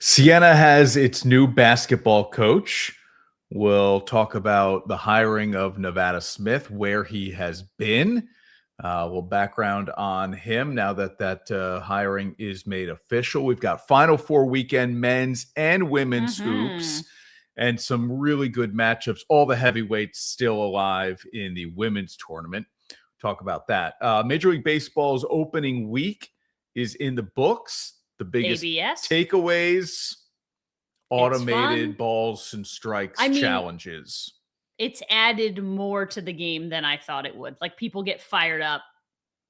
Siena has its new basketball coach. We'll talk about the hiring of Nevada Smith, where he has been. We'll background on him now that hiring is made official. We've got Final Four weekend men's and women's hoops and some really good matchups. All the heavyweights still alive in the women's tournament. Talk about that. Major League Baseball's opening week is in the books. The biggest takeaways, automated balls and strikes challenges. It's added more to the game than I thought it would. Like, people get fired up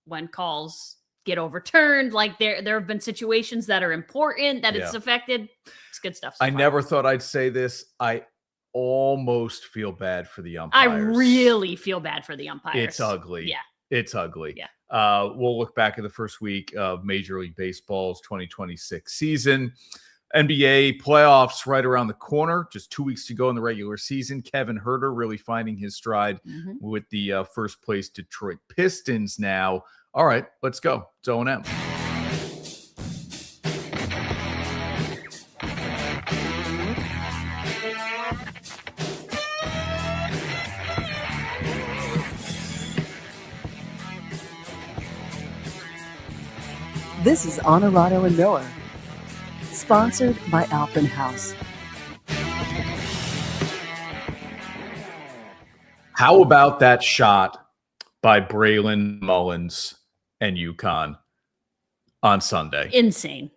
when calls get overturned. Like, there have been situations that are important that it's affected. It's good stuff. I never thought I'd say this. I almost feel bad for the umpires. I really feel bad for the umpires. It's ugly. Yeah. It's ugly. Yeah. We'll look back at the first week of Major League Baseball's 2026 season. NBA playoffs right around the corner. Just 2 weeks to go in the regular season. Kevin Huerter really finding his stride with the first place Detroit Pistons now. All right, let's go. It's O&M. This is Onorato and Miller, sponsored by Alpen House. How about that shot by Braylon Mullins and UConn on Sunday? Insane.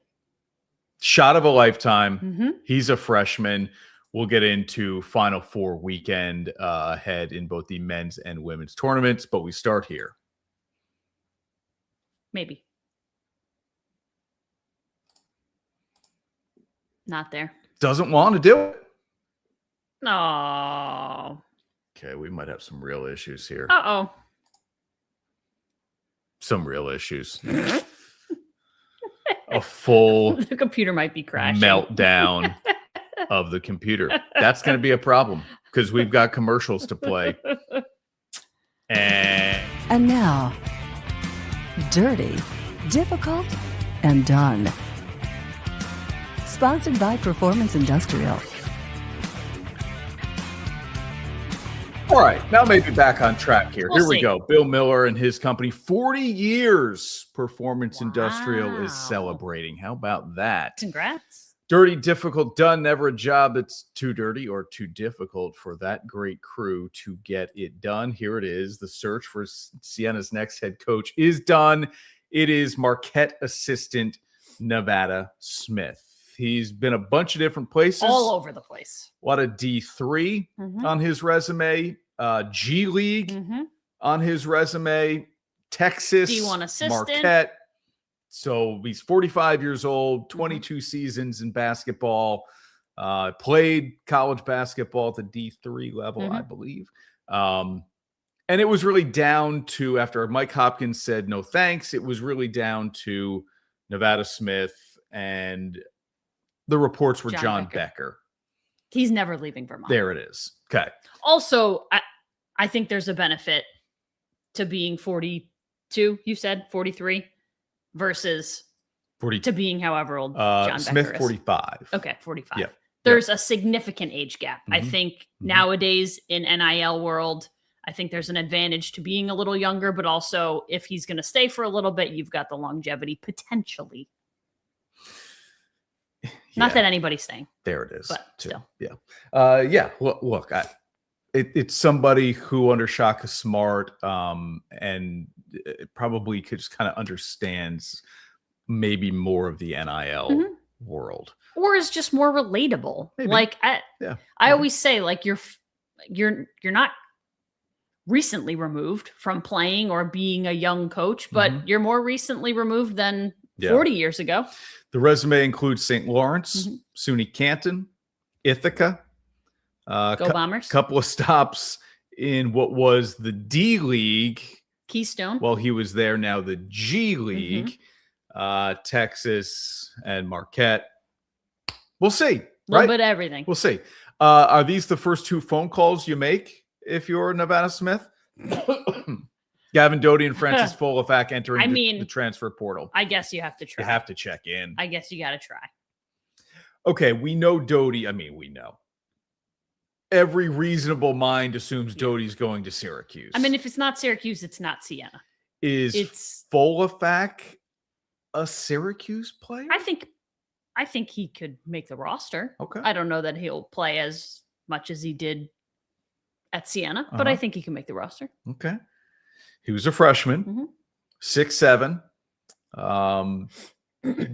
Shot of a lifetime. He's a freshman. We'll get into Final Four weekend ahead in both the men's and women's tournaments, but we start here. Maybe. Not there. Doesn't want to do it. No. Okay, we might have some real issues here. Uh-oh. Some real issues. A full the computer might be crashing. Meltdown of the computer. That's going to be a problem because we've got commercials to play. And now, Dirty, Difficult, and Done. Sponsored by Performance Industrial. All right, now maybe back on track here. Here we go. Bill Miller and his company, 40 years Performance Industrial is celebrating. How about that? Congrats. Dirty, difficult, done. Never a job that's too dirty or too difficult for that great crew to get it done. Here it is. The search for Siena's next head coach is done. It is Marquette assistant Nevada Smith. He's been a bunch of different places. All over the place. A lot of D3 on his resume. G League on his resume. Texas. D1 assistant. Marquette. So he's 45 years old, 22 seasons in basketball. Played college basketball at the D3 level, I believe. And it was really down to, after Mike Hopkins said no thanks, it was really down to Nevada Smith, and the reports were John Becker. He's never leaving Vermont. There it is. Okay. Also, I think there's a benefit to being 42, you said 43, versus 40 to being however old John Smith Becker is. 45. Okay, 45. Yeah. There's a significant age gap. I think nowadays in NIL world, I think there's an advantage to being a little younger, but also if he's going to stay for a little bit, you've got the longevity potentially. Not that anybody's staying. There it is. But still. Yeah. Look, it's somebody who under Shaka Smart and probably could just kind of understands maybe more of the NIL world. Or is just more relatable. Maybe. Like I always say, like you're not recently removed from playing or being a young coach, but you're more recently removed than 40 years ago. The resume includes St. Lawrence, SUNY Canton, Ithaca, Go Bombers. Couple of stops in what was the D League. Keystone. Well, he was there. Now the G League, Texas and Marquette. We'll see. A little bit of everything. We'll see. Are these the first two phone calls you make if you're Nevada Smith? Gavin Doty and Francis Folafak entering the transfer portal. I guess you have to try. You have to check in. I guess you got to try. Okay, we know Doty. I mean, we know. Every reasonable mind assumes Doty's going to Syracuse. I mean, if it's not Syracuse, it's not Siena. It's Folafak a Syracuse player? I think he could make the roster. Okay. I don't know that he'll play as much as he did at Siena, but I think he can make the roster. Okay. He was a freshman, 6'7".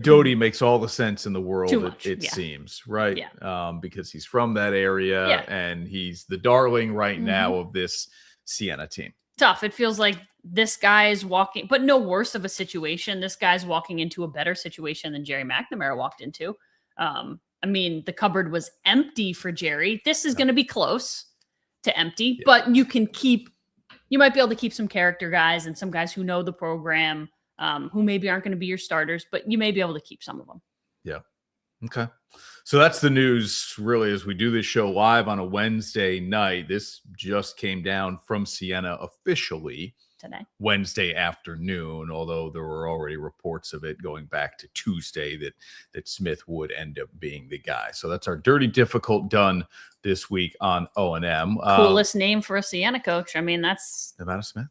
Doty makes all the sense in the world, it seems, right? Yeah. Because he's from that area and he's the darling right now of this Siena team. Tough. It feels like this guy is walking, but no worse of a situation. This guy's walking into a better situation than Jerry McNamara walked into. I mean, the cupboard was empty for Jerry. This is going to be close to empty, but you might be able to keep some character guys and some guys who know the program, who maybe aren't going to be your starters, but you may be able to keep some of them. Yeah. Okay. So that's the news, really, as we do this show live on a Wednesday night. This just came down from Siena officially today, Wednesday afternoon, although there were already reports of it going back to Tuesday that Smith would end up being the guy. So that's our Dirty Difficult done this week on O&M. Coolest name for a Siena coach. I mean, that's Nevada Smith.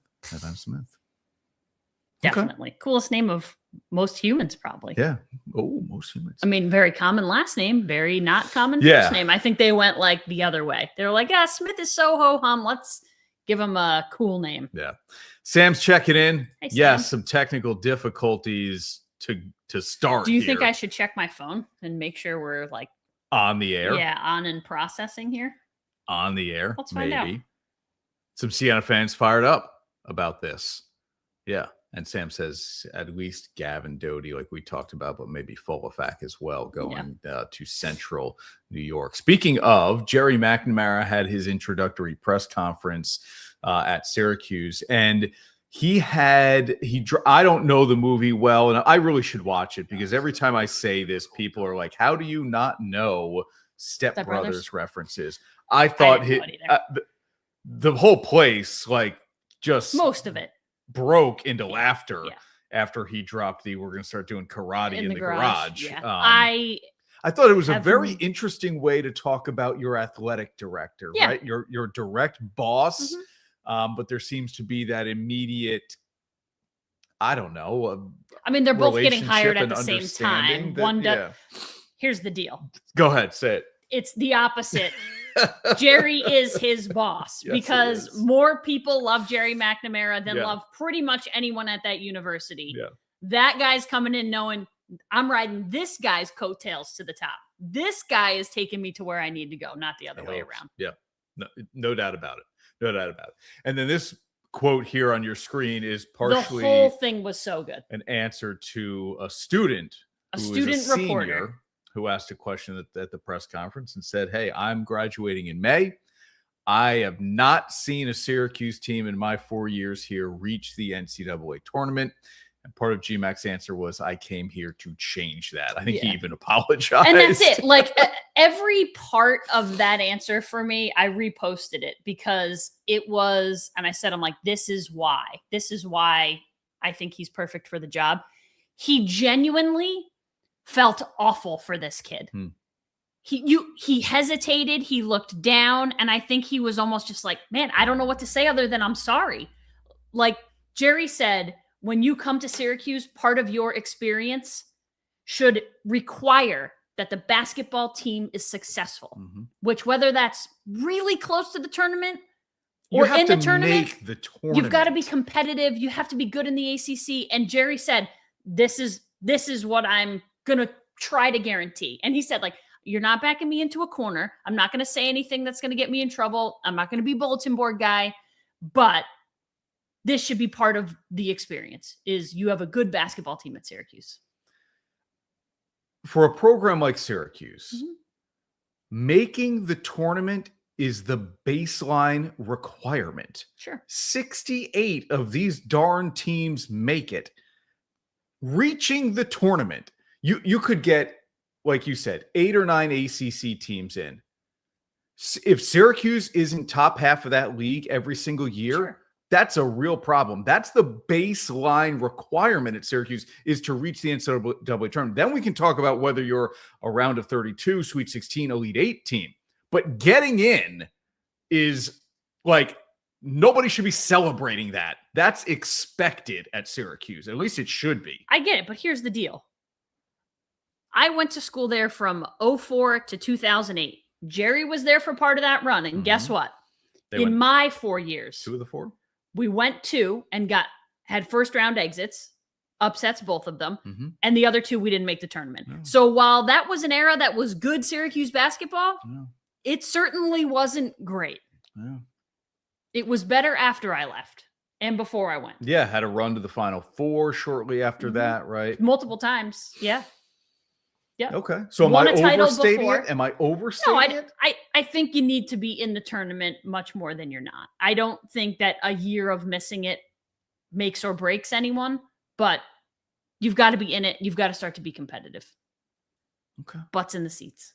Definitely. Okay. Coolest name of most humans, probably. Yeah. Oh, most humans. I mean, very common last name, very not common first name. I think they went like the other way. They're like, Smith is so ho-hum. Let's give him a cool name. Yeah. Sam's checking in. Hey, Sam. Yes, some technical difficulties to start. Do you think I should check my phone and make sure we're like on the air? Yeah, on and processing here. On the air. Let's find out. Some Siena fans fired up about this. Yeah. And Sam says at least Gavin Doty, like we talked about, but maybe Folafak as well, going to Central New York. Speaking of, Jerry McNamara had his introductory press conference at Syracuse, and I don't know the movie well, and I really should watch it because every time I say this, people are like, how do you not know Step Brothers references? I thought the whole place, like just most of it, broke into laughter after he dropped we're going to start doing karate in the garage. Yeah. I thought it was a very interesting way to talk about your athletic director, right? Your direct boss. But there seems to be that immediate, I don't know. I mean, they're both getting hired at the same time. Here's the deal. Go ahead, say it. It's the opposite. Jerry is his boss because more people love Jerry McNamara than love pretty much anyone at that university. Yeah. That guy's coming in knowing I'm riding this guy's coattails to the top. This guy is taking me to where I need to go, not the other way around. Yeah, no doubt about it. No doubt about it. And then this quote here on your screen is partially the whole thing was so good. An answer to a student reporter who asked a question at the press conference and said, hey, I'm graduating in May. I have not seen a Syracuse team in my 4 years here reach the NCAA tournament. And part of GMAC's answer was, I came here to change that. I think he even apologized. And that's it. Like every part of that answer for me, I reposted it because it was, and I said, I'm like, this is why I think he's perfect for the job. He genuinely felt awful for this kid. He hesitated. He looked down. And I think he was almost just like, man, I don't know what to say other than I'm sorry. Like Jerry said, when you come to Syracuse, part of your experience should require that the basketball team is successful, which whether that's really close to the tournament or in the tournament, you've got to be competitive. You have to be good in the ACC. And Jerry said, this is what I'm going to try to guarantee. And he said, like, you're not backing me into a corner. I'm not going to say anything that's going to get me in trouble. I'm not going to be bulletin board guy, but this should be part of the experience is you have a good basketball team at Syracuse. For a program like Syracuse, making the tournament is the baseline requirement. Sure. 68 of these darn teams make it. Reaching the tournament, you could get, like you said, 8 or 9 ACC teams in. If Syracuse isn't top half of that league every single year, That's a real problem. That's the baseline requirement at Syracuse, is to reach the NCAA tournament. Then we can talk about whether you're a round of 32, Sweet 16, Elite 8 team. But getting in is like, nobody should be celebrating that. That's expected at Syracuse. At least it should be. I get it, but here's the deal. I went to school there from 2004 to 2008. Jerry was there for part of that run. And guess what? In my 4 years, 2 of the 4? We went 2 and had first round exits, upsets, both of them. And the other 2, we didn't make the tournament. So while that was an era that was good Syracuse basketball, it certainly wasn't great. It was better after I left and before I went. Yeah, had a run to the Final Four shortly after that, right? Multiple times. Yeah. Yeah. Okay. So am I overstating it? Am I overstating it? I think you need to be in the tournament much more than you're not. I don't think that a year of missing it makes or breaks anyone, but you've got to be in it. You've got to start to be competitive. Okay. Butts in the seats.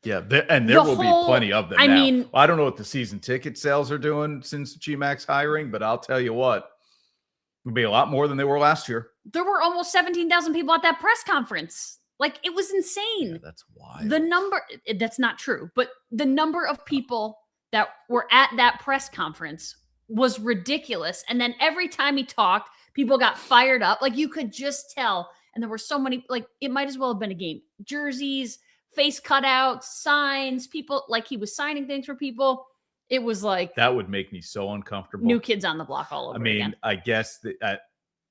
Yeah, there will be plenty of them. I mean, I don't know what the season ticket sales are doing since GMAC's hiring, but I'll tell you what, it'll be a lot more than they were last year. There were almost 17,000 people at that press conference. Like, it was insane. Yeah, that's wild. The number, that's not true, but the number of people that were at that press conference was ridiculous. And then every time he talked, people got fired up. Like, you could just tell. And there were so many, like, it might as well have been a game. Jerseys, face cutouts, signs, people, like, he was signing things for people. It was like, that would make me so uncomfortable. New Kids on the Block all over again. I guess that,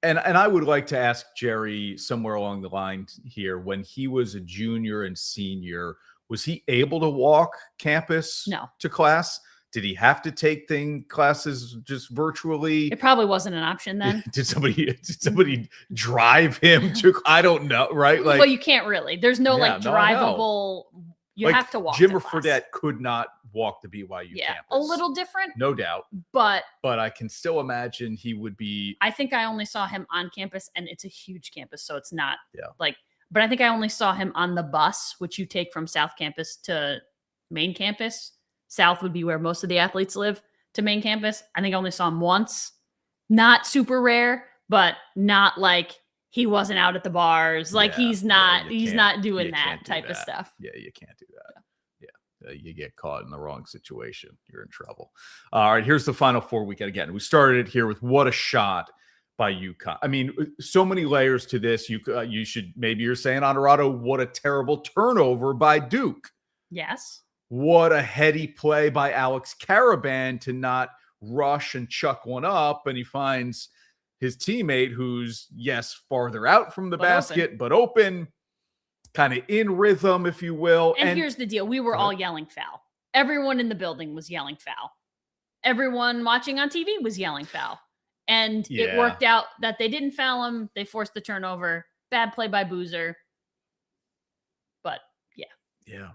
and I would like to ask Jerry somewhere along the line here, when he was a junior and senior, was he able to walk campus to class? Did he have to take classes just virtually? It probably wasn't an option then. Did somebody drive him to? I don't know, right? Like, well, you can't really. There's no drivable. You have to walk. Jimmer Fredette could not walk the BYU campus. A little different, no doubt. But I can still imagine he would be. I think I only saw him on campus, and it's a huge campus, so it's not But I think I only saw him on the bus, which you take from South Campus to main campus. South would be where most of the athletes live, to main campus. I think I only saw him once. Not super rare, but not like he wasn't out at the bars. Like, he's not doing that type of stuff. Yeah, you can't do that. Yeah. You get caught in the wrong situation, you're in trouble. All right, here's the Final Four weekend again. We started it here with what a shot by UConn. I mean, so many layers to this. You should, maybe you're saying, Onorato, what a terrible turnover by Duke. Yes. What a heady play by Alex Caravan to not rush and chuck one up, and he finds his teammate, who's, farther out from the basket, but open, kind of in rhythm, if you will. And here's the deal. We were all yelling foul. Everyone in the building was yelling foul. Everyone watching on TV was yelling foul. And it worked out that they didn't foul him. They forced the turnover. Bad play by Boozer. But, yeah.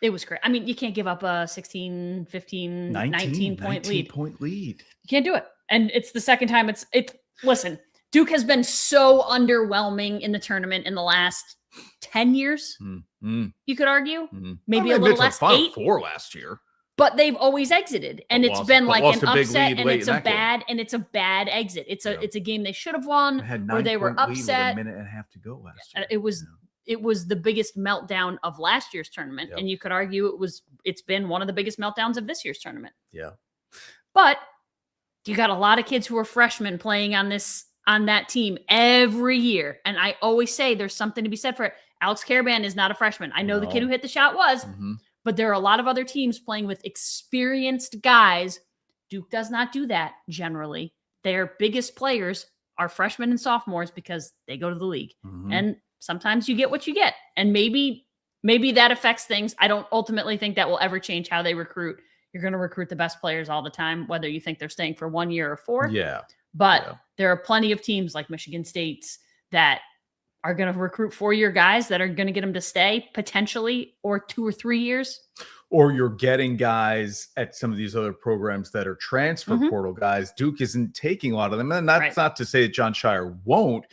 It was great. I mean, you can't give up a 16, 15, 19 point lead. You can't do it. And it's the second time listen, Duke has been so underwhelming in the tournament in the last 10 years. You could argue. Maybe a little less, 8. 4 last year. But they've always exited. And it's been like an upset, and it's a bad exit. It's a game they should have won, or they were upset. With a minute and a half to go last year. It was the biggest meltdown of last year's tournament. And you could argue it's been one of the biggest meltdowns of this year's tournament. Yeah. But you got a lot of kids who are freshmen playing on that team every year. And I always say there's something to be said for it. Alex Caravan is not a freshman. I know the kid who hit the shot was, but there are a lot of other teams playing with experienced guys. Duke does not do that generally. Their biggest players are freshmen and sophomores because they go to the league. And sometimes you get what you get. And maybe that affects things. I don't ultimately think that will ever change how they recruit. You're going to recruit the best players all the time, whether you think they're staying for 1 year or 4. Yeah. But there are plenty of teams like Michigan State's that are going to recruit 4-year guys that are going to get them to stay potentially, or 2 or 3 years. Or you're getting guys at some of these other programs that are transfer portal guys. Duke isn't taking a lot of them. And that's not to say that John Shire won't.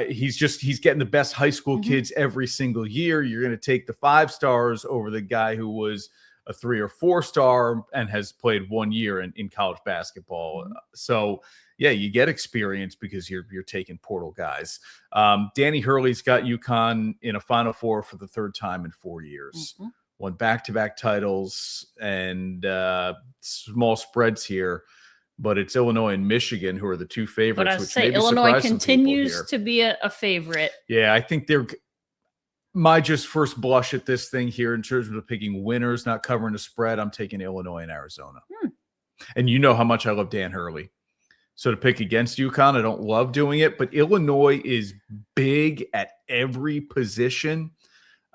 He's getting the best high school kids every single year. You're going to take the 5 stars over the guy who was a 3 or 4 star and has played 1 year in college basketball. So yeah, you get experience because you're taking portal guys. Danny Hurley's got UConn in a Final Four for the 3rd time in 4 years. Won back-to-back titles and small spreads here. But it's Illinois and Michigan who are the 2 favorites. But I which say Illinois continues to be a favorite. Yeah, I think they're my just first blush at this thing here in terms of picking winners, not covering the spread. I'm taking Illinois and Arizona. And you know how much I love Dan Hurley. So to pick against UConn, I don't love doing it. But Illinois is big at every position.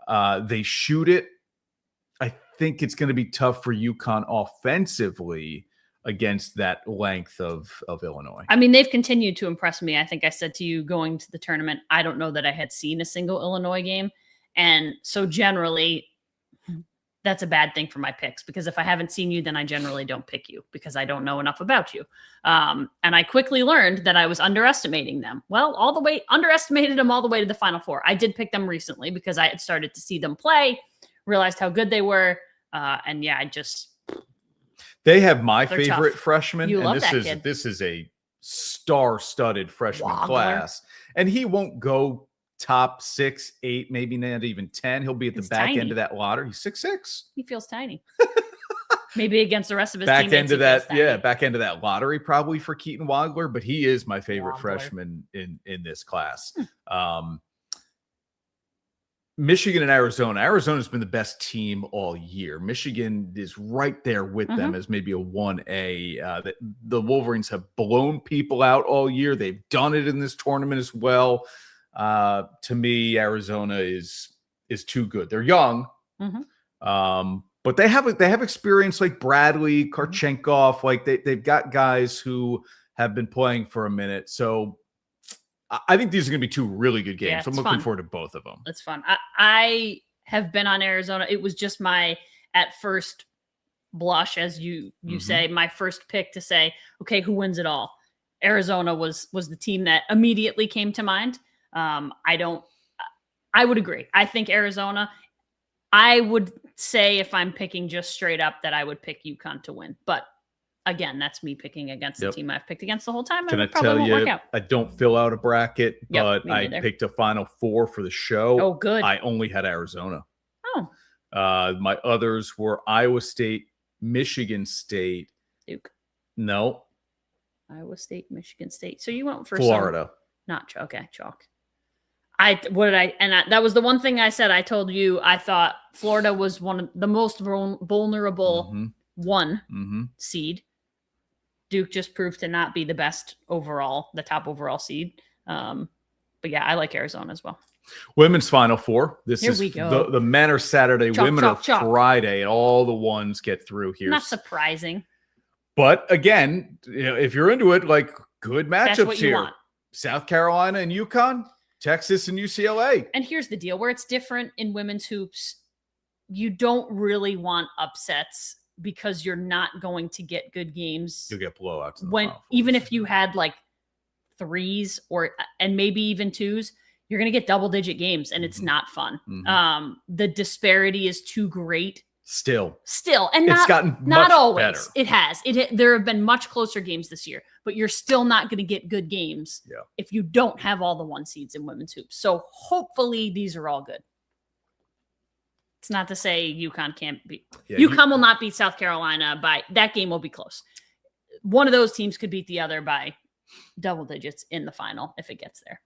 They shoot it. I think it's going to be tough for UConn offensively against that length of Illinois. I mean, they've continued to impress me. I think I said to you going to the tournament, I don't know that I had seen a single Illinois game. And so generally, that's a bad thing for my picks, because if I haven't seen you, then I generally don't pick you because I don't know enough about you. And I quickly learned that I was underestimating them. Well, underestimated them all the way to the Final Four. I did pick them recently because I had started to see them play, realized how good they were. And yeah, they have my They're favorite tough. freshman, You and love that kid. this is a star-studded freshman Wagler. class, and he won't go top 6, 8, maybe not even 10. He'll be at the back end of that lottery. He's 6'6". He feels tiny. Maybe against the rest of his back teammates. end of that, yeah, back end of that lottery probably for Keaton Wagler, but he is my favorite Wagler. freshman in this class. Michigan and Arizona. Arizona's been the best team all year. Michigan is right there with them as maybe a 1A. The Wolverines have blown people out all year. They've done it in this tournament as well. To me, Arizona is too good. They're young, but they have experience like Bradley, Karchenkov. Like they've got guys who have been playing for a minute. So I think these are going to be 2 really good games. Yeah, I'm looking forward to both of them. It's fun. I have been on Arizona. It was just my, at first blush, as you say, my first pick to say, okay, who wins it all? Arizona was the team that immediately came to mind. I would agree. I think Arizona, I would say if I'm picking just straight up that I would pick UConn to win. But again, that's me picking against the team I've picked against the whole time. Can I tell you, I don't fill out a bracket, but I picked a Final Four for the show. Oh, good. I only had Arizona. Oh. My others were Iowa State, Michigan State. Duke. No. Iowa State, Michigan State. So you went for Florida. Not chalk. Okay, chalk. That was the one thing I said. I told you I thought Florida was one of the most vulnerable seed. Duke just proved to not be the best overall, the top overall seed. But yeah, I like Arizona as well. Women's Final Four. Here we go. The men are Saturday, women are Friday, and all the ones get through here. Not surprising. But again, if you're into it, like good matchups here. Want. South Carolina and UConn, Texas and UCLA. And here's the deal, where it's different in women's hoops. You don't really want upsets because you're not going to get good games. You'll get blowouts. Even if you had like 3s and maybe even 2s, you're going to get double-digit games, and it's not fun. The disparity is too great. Still, and it's gotten not always. Better. It has. There have been much closer games this year, but you're still not going to get good games if you don't have all the 1 seeds in women's hoops. So hopefully these are all good. It's not to say UConn can't beat. UConn will not beat South Carolina by that game. Will be close. One of those teams could beat the other by double digits in the final if it gets there.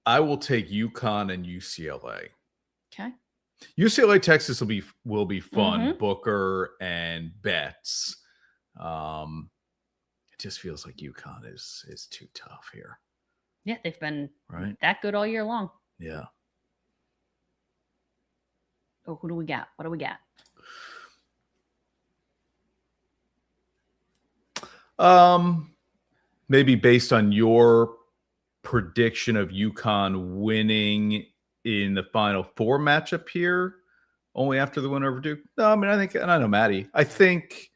I will take UConn and UCLA. Okay. UCLA Texas will be fun. Booker and Betts. It just feels like UConn is too tough here. Yeah, they've been that good all year long. Yeah. Oh, who do we got? What do we got? Maybe based on your prediction of UConn winning in the Final Four matchup here, only after the win over Duke. No, I mean, I think, and I know Maddie, I think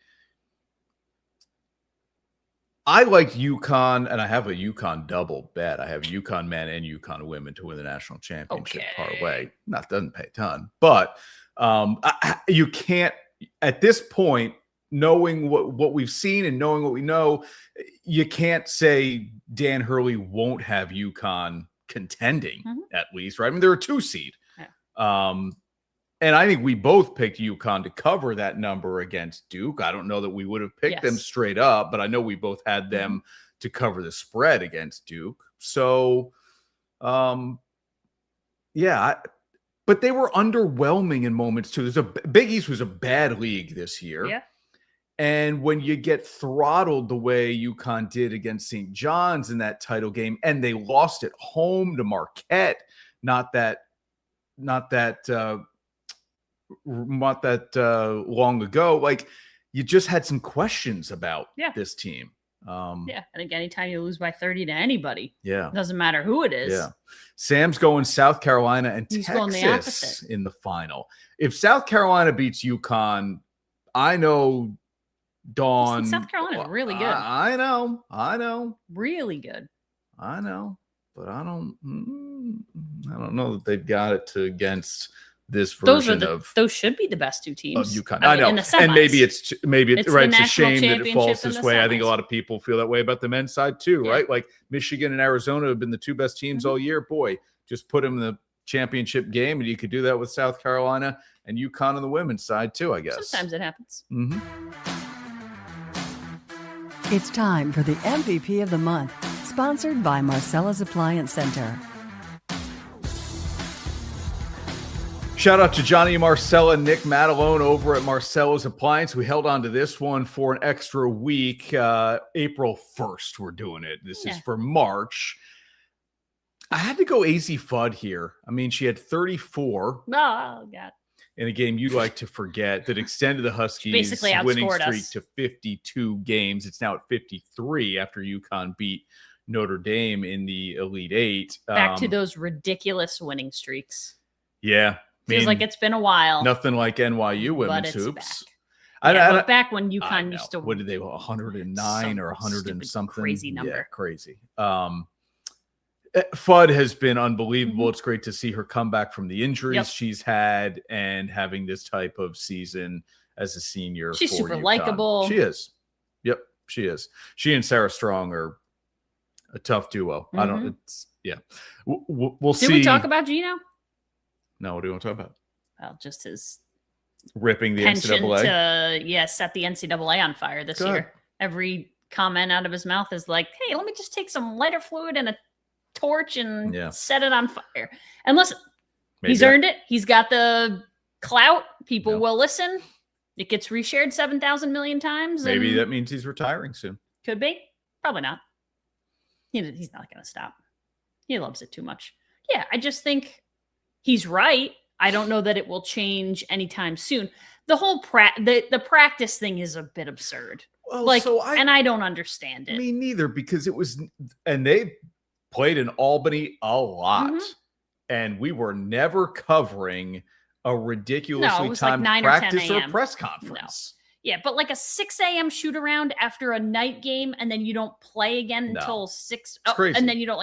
I like UConn, and I have a UConn double bet. I have UConn men and UConn women to win the national championship parlay. Doesn't pay a ton, but you can't at this point, knowing what we've seen and knowing what we know, you can't say Dan Hurley won't have UConn contending at least, right? I mean, they're a 2 seed. Yeah. And I think we both picked UConn to cover that number against Duke. I don't know that we would have picked them straight up, but I know we both had them to cover the spread against Duke. So, but they were underwhelming in moments too. Big East was a bad league this year. Yeah. And when you get throttled the way UConn did against St. John's in that title game, and they lost at home to Marquette, not that long ago, like you just had some questions about this team. And again, anytime you lose by 30 to anybody, it doesn't matter who it is. Sam's going South Carolina and Texas in the final. If South Carolina beats UConn, I know Dawn. South Carolina really good. I know. Really good. I know, but I don't know that they've got it against this version those should be the best 2 teams of UConn. I know, and maybe it's right. It's a shame that it falls this way. I think a lot of people feel that way about the men's side too, right? Like Michigan and Arizona have been the 2 best teams all year. Boy, just put them in the championship game, and you could do that with South Carolina and UConn on the women's side too, I guess. Sometimes it happens. It's time for the MVP of the month, sponsored by Marcella's Appliance Center. Shout out to Johnny Marcella and Nick Matalone over at Marcella's Appliance. We held on to this one for an extra week. April 1st, we're doing it. This is for March. I had to go AZ Fudd here. I mean, she had 34 in a game you'd like to forget that extended the Huskies' winning streak to 52 games. It's now at 53 after UConn beat Notre Dame in the Elite Eight. Back to those ridiculous winning streaks. Yeah. Feels like it's been a while. Nothing like NYU women's hoops. Back. Back when UConn used to. What did they? 109 or 100 and something? Crazy number. Yeah, crazy. Fudd has been unbelievable. It's great to see her come back from the injuries she's had and having this type of season as a senior. She's super UConn. likable. She is. Yep, she is. She and Sarah Strong are a tough duo. I don't. It's We'll see. Did we talk about Gino? No, what do you want to talk about? Well, just his ripping the penchant NCAA. to set the NCAA on fire this year. Every comment out of his mouth is like, "Hey, let me just take some lighter fluid and a torch and set it on fire." And listen, he's earned it. He's got the clout. People will listen. It gets reshared 7,000 million times. Maybe that means he's retiring soon. Could be. Probably not. He's not going to stop. He loves it too much. Yeah, I just think he's right. I don't know that it will change anytime soon. The whole the practice thing is a bit absurd. Well, and I don't understand it. Me neither, because it was, and they played in Albany a lot, and we were never covering a ridiculously timed practice or press conference. No. Yeah, but like a 6 a.m. shoot around after a night game, and then you don't play again until 6. Crazy. And then you don't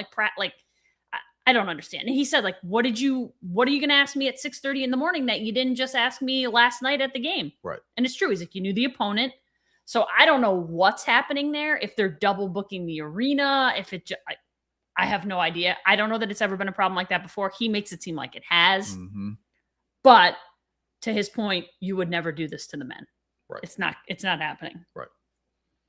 I don't understand. And he said, what are you going to ask me at 6:30 in the morning that you didn't just ask me last night at the game? Right. And it's true. He's like, you knew the opponent. So I don't know what's happening there. If they're double booking the arena, I have no idea. I don't know that it's ever been a problem like that before. He makes it seem like it has. But to his point, you would never do this to the men. Right. It's not happening. Right.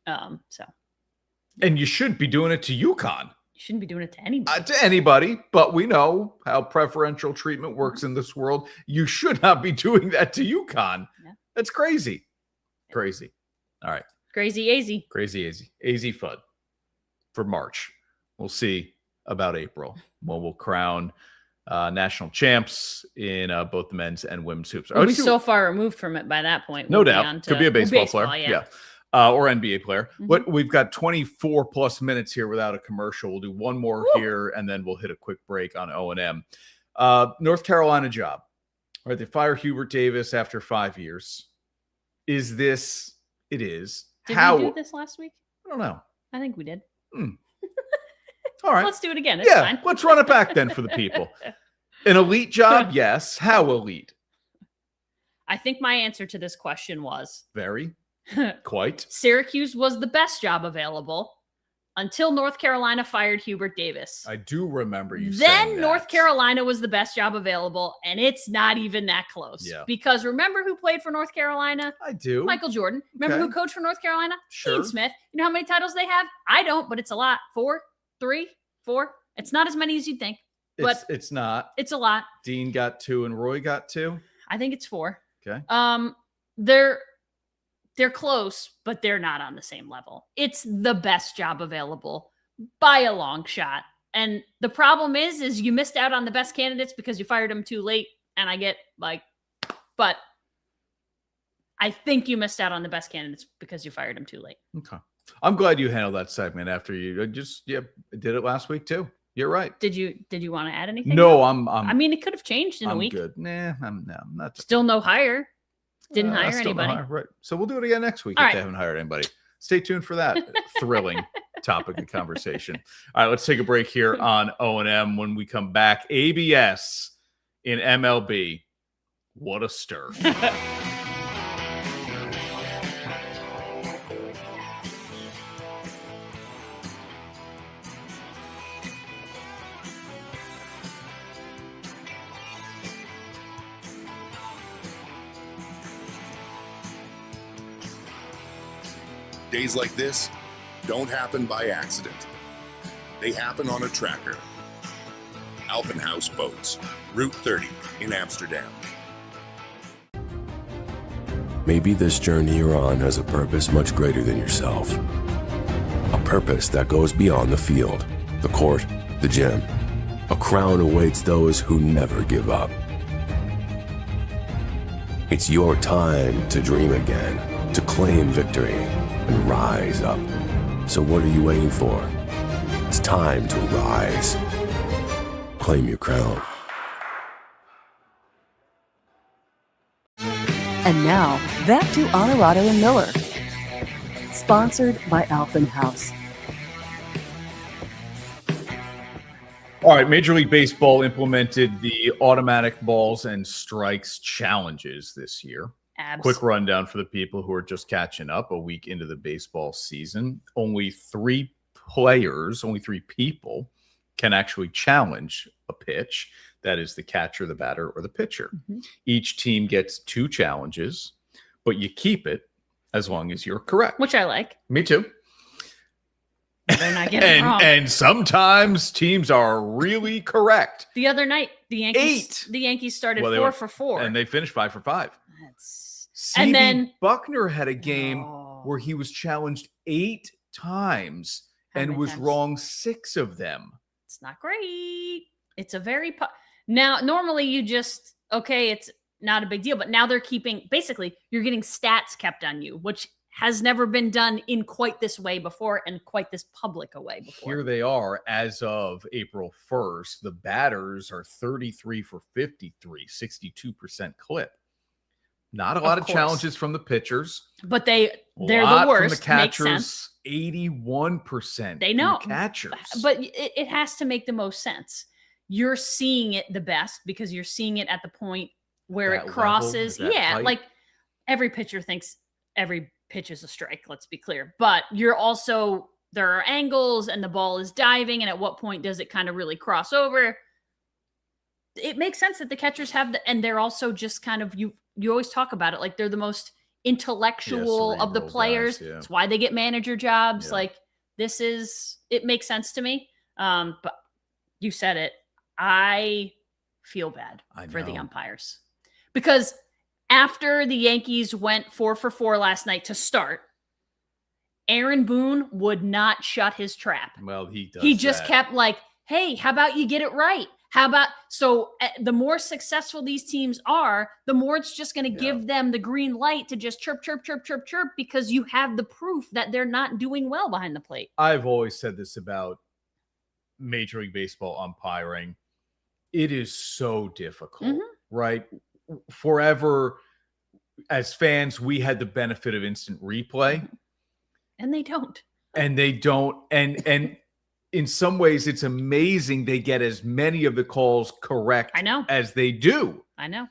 And you shouldn't be doing it to UConn. You shouldn't be doing it to anybody. To anybody, but we know how preferential treatment works in this world. You should not be doing that to UConn. Yeah. That's crazy. Crazy. All right. Crazy AZ. Crazy AZ. AZ Fudd for March. We'll see about April when we'll crown national champs in both the men's and women's hoops. We'll be so far removed from it by that point. No doubt. Could be a baseball player. Yeah. Or NBA player. But we've got 24 plus minutes here without a commercial. We'll do one more here, and then we'll hit a quick break on O&M. North Carolina job. All right, they fire Hubert Davis after 5 years. Is this? It is. Did we do this last week? I don't know. I think we did. All right. Let's do it again. It's fine. Let's run it back then for the people. An elite job? Yes. How elite? I think my answer to this question was Very. Quite. Syracuse was the best job available until North Carolina fired Hubert Davis. I do remember you saying that. Then North Carolina was the best job available, and it's not even that close. Yeah. Because remember who played for North Carolina? I do. Michael Jordan. Remember who coached for North Carolina? Sure. Dean Smith. You know how many titles they have? I don't, but it's a lot. 4, 3, 4. It's not as many as you'd think, but it's not. It's a lot. Dean got 2 and Roy got 2. I think it's 4. Okay. They're close, but they're not on the same level. It's the best job available by a long shot. And the problem is you missed out on the best candidates because you fired them too late. And I get but I think you missed out on the best candidates because you fired them too late. Okay. I'm glad you handled that segment after you did it last week too. You're right. Did you want to add anything? No, I mean, it could have changed in a week. Good. Nah, I'm not. Still no hire. Didn't hire anybody. Right. So we'll do it again next week All if right. they haven't hired anybody. Stay tuned for that thrilling topic of conversation. All right, let's take a break here on O&M. When we come back, ABS in MLB. What a stir. Days like this don't happen by accident. They happen on a tracker. Alpenhaus Boats, Route 30 in Amsterdam. Maybe this journey you're on has a purpose much greater than yourself. A purpose that goes beyond the field, the court, the gym. A crown awaits those who never give up. It's your time to dream again, to claim victory, and rise up. So what are you waiting for? It's time to rise. Claim your crown. And now, back to Onorato and Miller. Sponsored by Alpenhaus. All right, Major League Baseball implemented the automatic balls and strikes challenges this year. Quick rundown for the people who are just catching up a week into the baseball season. Only 3 people can actually challenge a pitch. That is the catcher, the batter, or the pitcher. Mm-hmm. Each team gets 2 challenges, but you keep it as long as you're correct. Which I like. Me too. They're not getting wrong. And sometimes teams are really correct. The other night, the Yankees started 4 for 4. And they finished 5 for 5. And then Buckner had a game where he was challenged 8 times and was wrong 6 of them. It's not great. It's a very now normally you just it's not a big deal, but now they're keeping you're getting stats kept on you, which has never been done in quite this way before and quite this public a way before. Here they are as of April 1st. The batters are 33 for 53, 62% clip. Not a lot of challenges from the pitchers. But they're the worst. From the catchers, 81%. They know. Catchers. But it has to make the most sense. You're seeing it the best because you're seeing it at the point where it crosses. Like every pitcher thinks every pitch is a strike, let's be clear. But you're also, there are angles and the ball is diving. And at what point does it kind of really cross over? It makes sense that the catchers have and they're also just kind of, you always talk about it like they're the most intellectual of the players. Guys, It's why they get manager jobs. Like it makes sense to me. But you said it. I feel bad for the umpires because after the Yankees went 4 for 4 last night to start, Aaron Boone would not shut his trap. Well, he does. He just kept like, hey, how about you get it right? How about, so the more successful these teams are, the more it's just going to give them the green light to just chirp, chirp, chirp, chirp, chirp, because you have the proof that they're not doing well behind the plate. I've always said this about Major League Baseball umpiring. It is so difficult, right? Forever, as fans, we had the benefit of instant replay. And they don't. And they don't. And in some ways, it's amazing they get as many of the calls correct as they do. I know.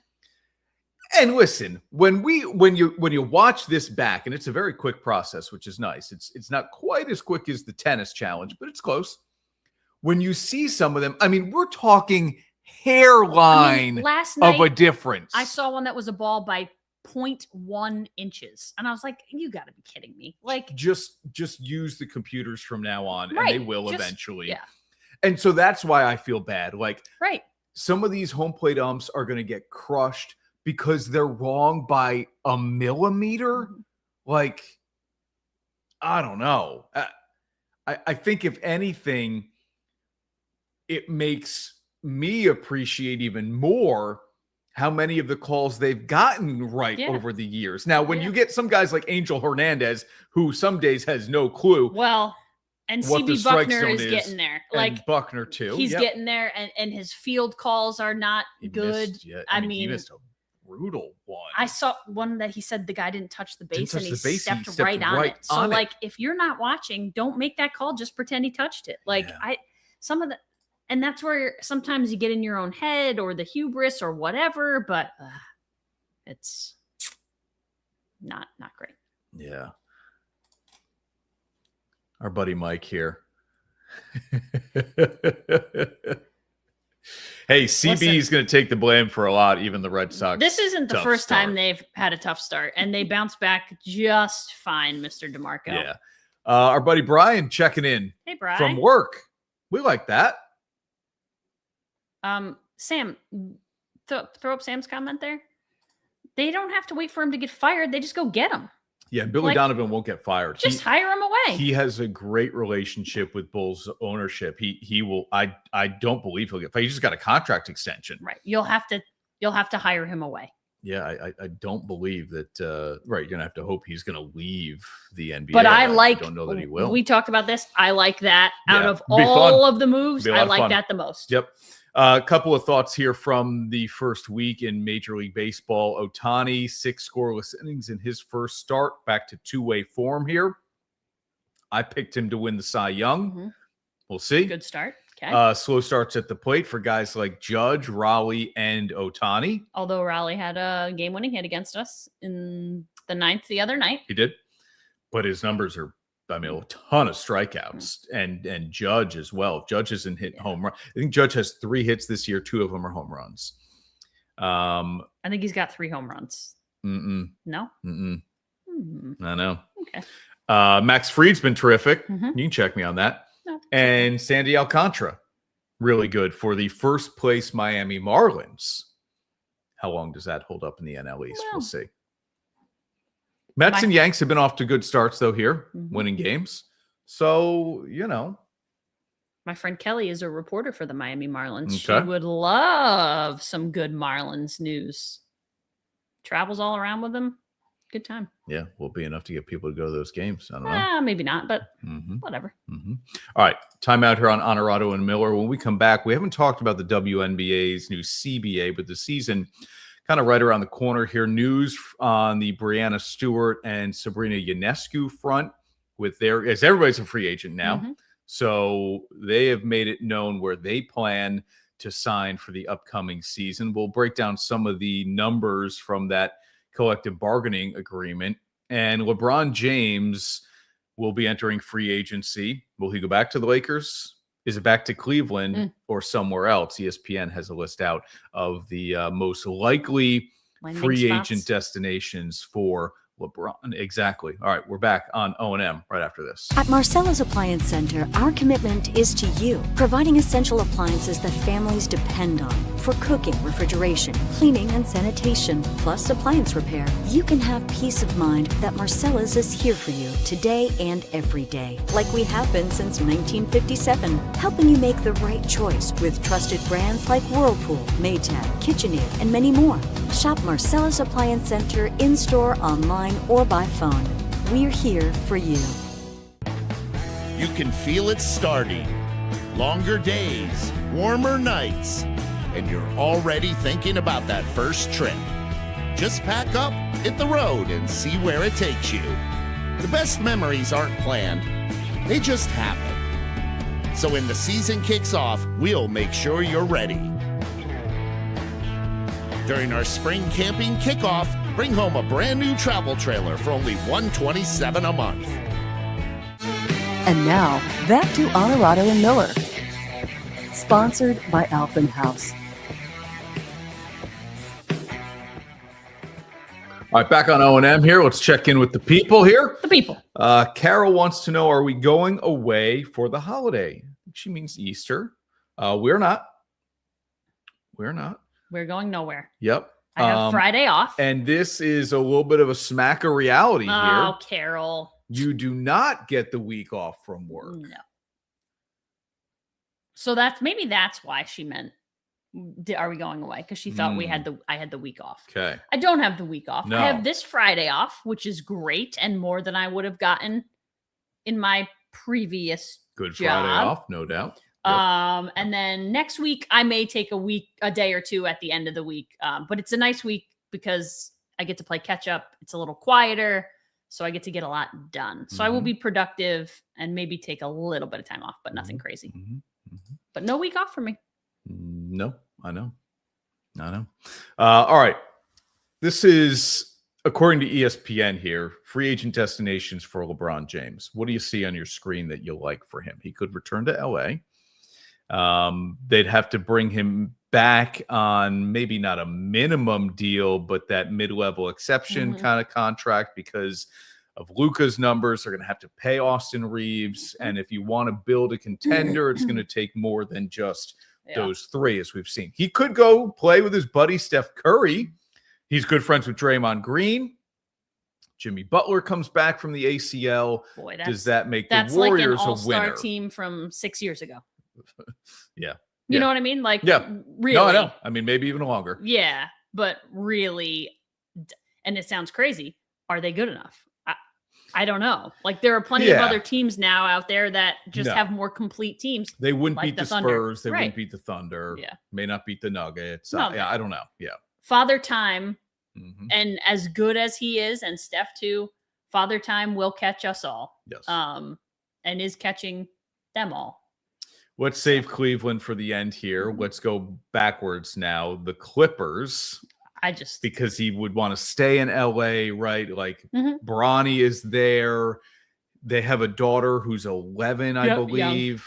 And listen, when you watch this back, and it's a very quick process, which is nice. It's not quite as quick as the tennis challenge, but it's close. When you see some of them, I mean, we're talking hairline last night, of a difference. I saw one that was a ball by 0.1 inches, and I was like, "You got to be kidding me!" Like, just use the computers from now on, and they will eventually. Yeah. And so that's why I feel bad. Like, some of these home plate umps are going to get crushed because they're wrong by a millimeter. Like, I don't know. I think if anything, it makes me appreciate even more how many of the calls they've gotten right over the years. Now, when you get some guys like Angel Hernandez, who some days has no clue. Well, and CB Buckner is getting there. Like Buckner too. He's getting there, and his field calls are not good. I mean, he missed a brutal one. I saw one that he said the guy didn't touch the base, and he stepped right on it. So, like, if you're not watching, don't make that call. Just pretend he touched it. Like, and that's where sometimes you get in your own head or the hubris or whatever, but it's not great. Yeah. Our buddy Mike here. Hey, CB is going to take the blame for a lot, even the Red Sox. This isn't the first time they've had a tough start, and they bounced back just fine, Mr. DeMarco. Yeah. Our buddy Brian checking in. Hey, Brian. From work. We like that. Sam, throw up Sam's comment there. They don't have to wait for him to get fired. They just go get him. Yeah, Billy Donovan won't get fired. Just hire him away. He has a great relationship with Bulls ownership. He will. I don't believe he'll get fired. He just got a contract extension. Right. You'll have to hire him away. Yeah, I don't believe that. Right, you're gonna have to hope he's gonna leave the NBA. But I don't know that he will. We talked about this. I like that. Out of all of the moves, I like that the most. Yep. A couple of thoughts here from the first week in Major League Baseball. Ohtani, 6 scoreless innings in his first start, back to two-way form here. I picked him to win the Cy Young. Mm-hmm. We'll see. Good start. Okay. Slow starts at the plate for guys like Judge, Raleigh, and Ohtani. Although Raleigh had a game-winning hit against us in the 9th the other night. He did. But his numbers are, I mean, a ton of strikeouts, and Judge as well. Judge hasn't hit home run. I think Judge has 3 hits this year. 2 of them are home runs. I think he's got 3 home runs. No? I know. Okay. Max Fried's been terrific. Mm-hmm. You can check me on that. No. And Sandy Alcantara, really good for the first place Miami Marlins. How long does that hold up in the NL East? We'll see. Mets and Yanks have been off to good starts, though, here, winning games. So, My friend Kelly is a reporter for the Miami Marlins. Okay. She would love some good Marlins news. Travels all around with them. Good time. Yeah, will be enough to get people to go to those games. I don't know. Maybe not, but whatever. All right, time out here on Onorato and Miller. When we come back, we haven't talked about the WNBA's new CBA, but the season kind of right around the corner here. News on the Brianna Stewart and Sabrina Ionescu front as everybody's a free agent now. So they have made it known where they plan to sign for the upcoming season. We'll break down some of the numbers from that collective bargaining agreement. And LeBron James will be entering free agency. Will he go back to the Lakers? Is it back to Cleveland or somewhere else? ESPN has a list out of the most likely free agent destinations for LeBron. Exactly. All right, we're back on O&M right after this. At Marcella's Appliance Center, our commitment is to you, providing essential appliances that families depend on for cooking, refrigeration, cleaning, and sanitation, plus appliance repair. You can have peace of mind that Marcella's is here for you today and every day, like we have been since 1957, helping you make the right choice with trusted brands like Whirlpool, Maytag, KitchenAid, and many more. Shop Marcella's Appliance Center in-store, online, or by phone. We're here for you. You can feel it starting. Longer days, warmer nights, and you're already thinking about that first trip. Just pack up, hit the road, and see where it takes you. The best memories aren't planned. They just happen. So when the season kicks off, we'll make sure you're ready. During our spring camping kickoff, bring home a brand new travel trailer for only $127 a month. And now, back to Onorato and Miller. Sponsored by Alpenhaus. All right, back on O&M here. Let's check in with the people here. The people. Carol wants to know, are we going away for the holiday? She means Easter. We're not. We're not. We're going nowhere. Yep. I have Friday off. And this is a little bit of a smack of reality here. Oh, Carol. You do not get the week off from work. No. So maybe that's why she meant, are we going away? Because she thought I had the week off. Okay. I don't have the week off. No. I have this Friday off, which is great and more than I would have gotten in my previous Good job. Friday off, no doubt. Yep. And then next week I may take a day or two at the end of the week. But it's a nice week because I get to play catch up. It's a little quieter, so I get to get a lot done. So I will be productive and maybe take a little bit of time off, but nothing crazy. But no week off for me. No, I know. All right. This is, according to ESPN here, free agent destinations for LeBron James. What do you see on your screen that you like for him? He could return to LA. They'd have to bring him back on maybe not a minimum deal, but that mid-level exception kind of contract because of Luka's numbers. They're going to have to pay Austin Reeves. And if you want to build a contender, it's going to take more than just those three, as we've seen. He could go play with his buddy Steph Curry. He's good friends with Draymond Green. Jimmy Butler comes back from the ACL. Boy, does that make the that's Warriors like an a all-star winner? team from 6 years ago. Yeah. You know what I mean? Like, really. No, I know. I mean, maybe even longer. Yeah, but really, and it sounds crazy. Are they good enough? I don't know. Like, there are plenty of other teams now out there that just have more complete teams. They wouldn't like beat the Thunder. Spurs. They Right. wouldn't beat the Thunder. Yeah. May not beat the Nuggets. No. I don't know. Yeah. Father Time, and as good as he is, and Steph too, Father Time will catch us all. Yes. And is catching them all. Let's save Cleveland for the end here. Let's go backwards now. The Clippers. Because he would want to stay in LA, right? Like Bronny is there. They have a daughter who's 11, I believe.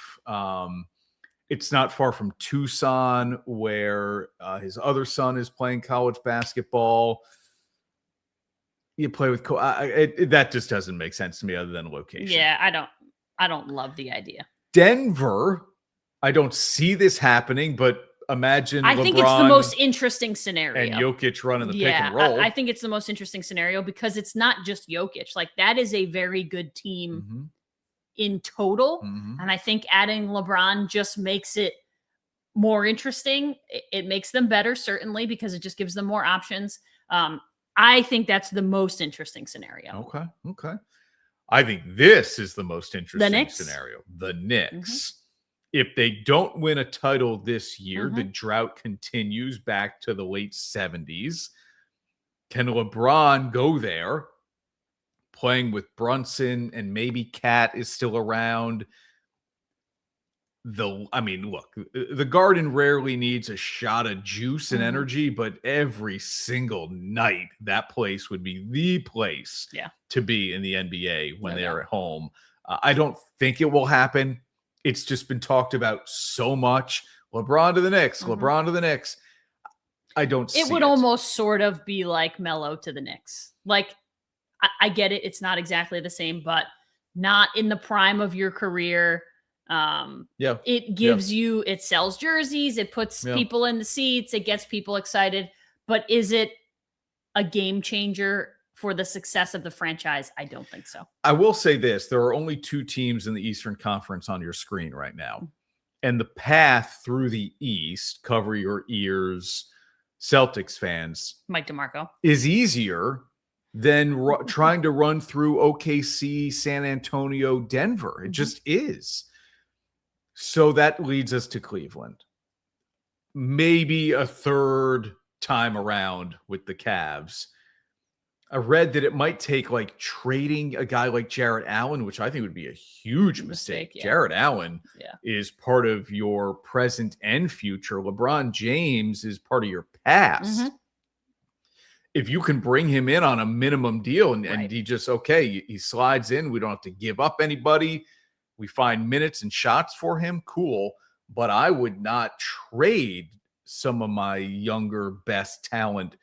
It's not far from Tucson, where his other son is playing college basketball. You play with that just doesn't make sense to me, other than location. Yeah, I don't love the idea. Denver, I don't see this happening, but imagine I LeBron think it's the most interesting scenario. and Jokic running the pick and roll. I think it's the most interesting scenario because it's not just Jokic. Like, that is a very good team in total. And I think adding LeBron just makes it more interesting. It makes them better, certainly, because it just gives them more options. I think that's the most interesting scenario. Okay. I think this is the most interesting Knicks? scenario. The Knicks. If they don't win a title this year, the drought continues back to the late 70s. Can LeBron go there, playing with Brunson, and maybe Cat is still around? Look, the Garden rarely needs a shot of juice and energy, but every single night, that place would be the place to be in the NBA when they are at home. I don't think it will happen. It's just been talked about so much. LeBron to the Knicks, LeBron to the Knicks. I don't see it. It would almost sort of be like Melo to the Knicks. Like, I get it. It's not exactly the same, but not in the prime of your career. It gives you, it sells jerseys. It puts people in the seats. It gets people excited. But is it a game changer for the success of the franchise? I don't think so. I will say this. There are only two teams in the Eastern Conference on your screen right now. And the path through the East, cover your ears, Celtics fans, Mike DeMarco, is easier than trying to run through OKC, San Antonio, Denver. It just is. So that leads us to Cleveland. Maybe a third time around with the Cavs. I read that it might take like trading a guy like Jarrett Allen, which I think would be a huge mistake. Yeah. Jarrett Allen Yeah. is part of your present and future. LeBron James is part of your past. If you can bring him in on a minimum deal and he just, he slides in, we don't have to give up anybody. We find minutes and shots for him. Cool. But I would not trade some of my younger best talent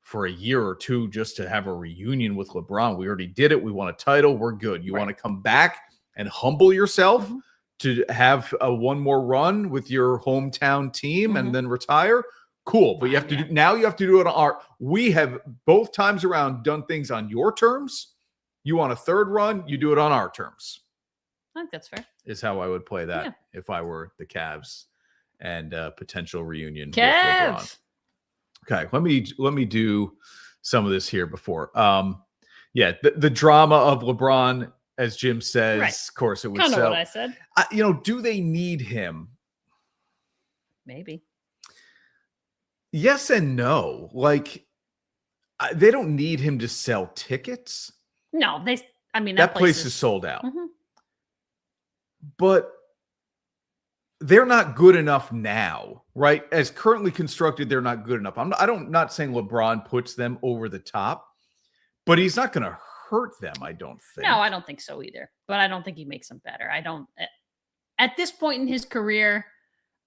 for a year or two just to have a reunion with LeBron. We already did it. We won a title. We're good. You want to come back and humble yourself to have a one more run with your hometown team and then retire? Cool. But you have to do it on our, we have both times around done things on your terms. You want a third run, you do it on our terms. I think that's fair. Is how I would play that if I were the Cavs and potential reunion with Cavs. LeBron. Okay, let me do some of this here before. The drama of LeBron, as Jim says, of course, it would kind of sell. what I said. Do they need him? Maybe. Yes and no. Like, they don't need him to sell tickets. No, that place is sold out. Mm-hmm. But they're not good enough now, right? As currently constructed, they're not good enough. I'm not saying LeBron puts them over the top, but he's not going to hurt them, I don't think. No, I don't think so either. But I don't think he makes them better. At this point in his career,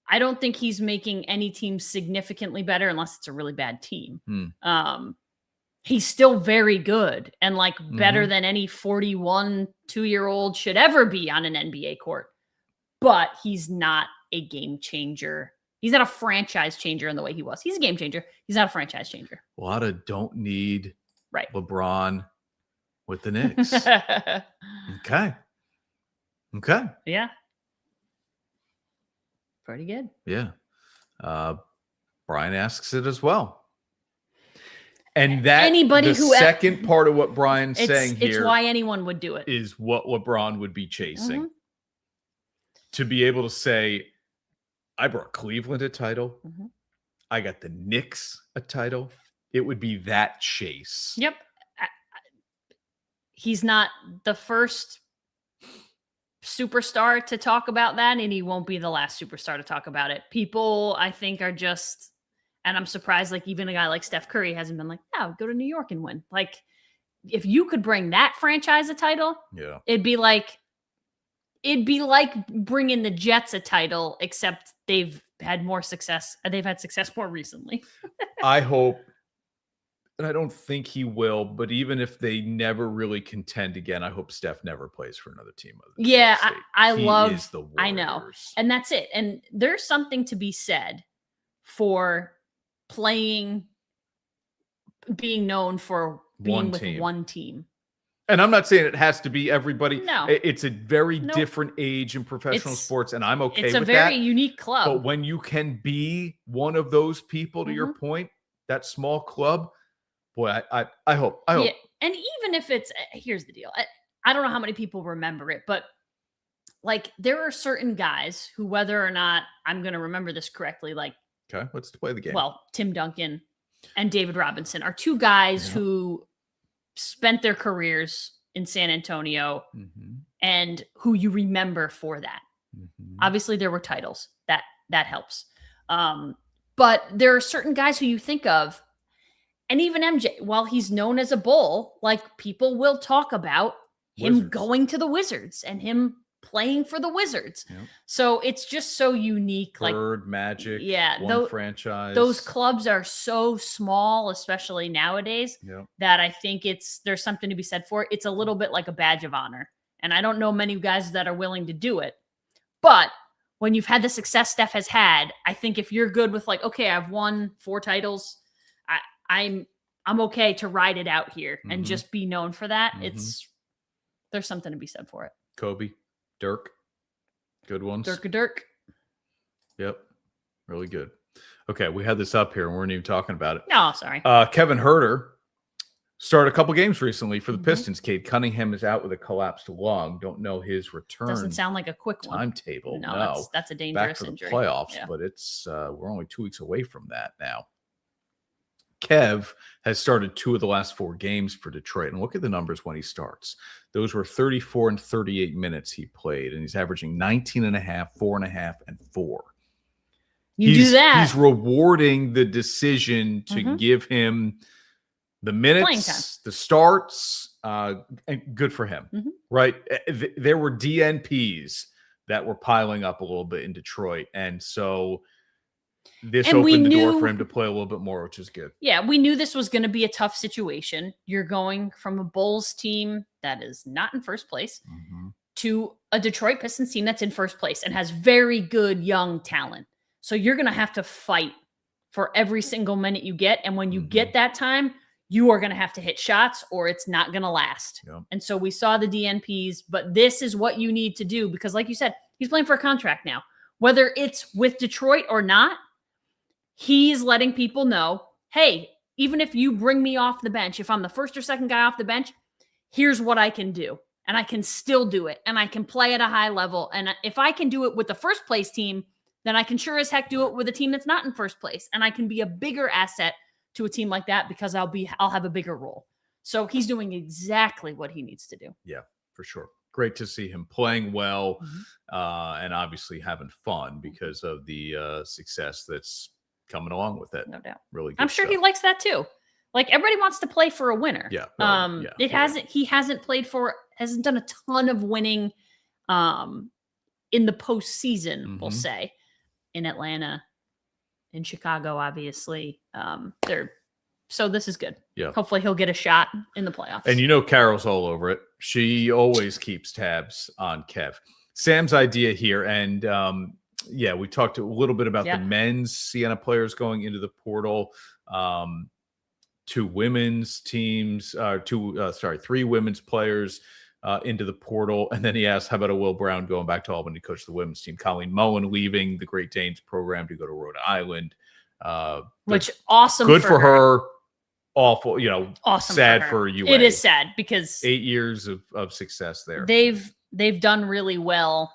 I don't think he's making any team significantly better unless it's a really bad team. He's still very good and better than any 41 2-year-old should ever be on an NBA court. But he's not a game changer. He's not a franchise changer in the way he was. He's a game changer. He's not a franchise changer. A lot of don't need LeBron with the Knicks. Okay. Yeah. Pretty good. Yeah. Brian asks it as well. And that second part of what Brian's saying here, it's why anyone would do it, is what LeBron would be chasing. To be able to say, I brought Cleveland a title. I got the Knicks a title. It would be that chase. Yep. He's not the first superstar to talk about that, and he won't be the last superstar to talk about it. People, I think, are just, and I'm surprised, even a guy like Steph Curry hasn't been go to New York and win. If you could bring that franchise a title, it'd be like bringing the Jets a title, except they've had more success. They've had success more recently. I hope, and I don't think he will, but even if they never really contend again, I hope Steph never plays for another team. I love the Warriors. I know. And that's it. And there's something to be said for being known for being with one team. And I'm not saying it has to be everybody. No. It's a very different age in professional sports, and I'm okay with that. It's a very unique club. But when you can be one of those people, to your point, that small club, boy, I hope. Yeah. And even if it's, here's the deal. I don't know how many people remember it, but there are certain guys who, whether or not I'm going to remember this correctly, okay, let's play the game. Well, Tim Duncan and David Robinson are two guys who spent their careers in San Antonio and who you remember for that. Obviously, there were titles. That helps. But there are certain guys who you think of, and even MJ, while he's known as a Bull, people will talk about him going to the Wizards and him playing for the Wizards. So it's just so unique. Bird, Magic, one franchise. Those clubs are so small, especially nowadays, that I think there's something to be said for it. It's a little bit like a badge of honor. And I don't know many guys that are willing to do it. But when you've had the success Steph has had, I think if you're good with okay, I've won 4 titles, I'm okay to ride it out here and just be known for that. There's something to be said for it. Kobe, Dirk, good ones. Dirk. Yep, really good. Okay, we had this up here and we weren't even talking about it. No, sorry. Kevin Huerter started a couple games recently for the Pistons. Cade Cunningham is out with a collapsed lung. Don't know his return. Doesn't sound like a quick one. Timetable. No. That's a dangerous injury. Back to the playoffs, but it's we're only 2 weeks away from that now. Kev has started 2 of the last 4 games for Detroit. And look at the numbers when he starts. Those were 34 and 38 minutes he played, and he's averaging 19.5, 4.5, and 4. Do that. He's rewarding the decision to give him the minutes, the starts, and good for him, right? There were DNPs that were piling up a little bit in Detroit, and so this opened the door for him to play a little bit more, which is good. Yeah, we knew this was going to be a tough situation. You're going from a Bulls team that is not in first place to a Detroit Pistons team that's in first place and has very good young talent. So you're going to have to fight for every single minute you get. And when you get that time, you are going to have to hit shots or it's not going to last. Yep. And so we saw the DNPs, but this is what you need to do because like you said, he's playing for a contract now. Whether it's with Detroit or not, he's letting people know, hey, even if you bring me off the bench, if I'm the first or second guy off the bench, here's what I can do. And I can still do it. And I can play at a high level. And if I can do it with the first place team, then I can sure as heck do it with a team that's not in first place. And I can be a bigger asset to a team like that because I'll have a bigger role. So he's doing exactly what he needs to do. Yeah, for sure. Great to see him playing well and obviously having fun because of the success that's coming along with it. No doubt. Really good I'm sure stuff. he likes that too. Like everybody wants to play for a winner. Yeah. He hasn't done a ton of winning in the postseason, we'll say. In Atlanta, in Chicago, obviously. So this is good. Yeah. Hopefully he'll get a shot in the playoffs. And Carol's all over it. She always keeps tabs on Kev. Sam's idea here, and we talked a little bit about the men's Siena players going into the portal. 2 women's teams, 3 women's players into the portal. And then he asked, how about a Will Brown going back to Albany to coach the women's team? Colleen Mullen leaving the Great Danes program to go to Rhode Island. Which awesome. Good for her. Awful, awesome. Sad for UA. It is sad because 8 years of success there. They've done really well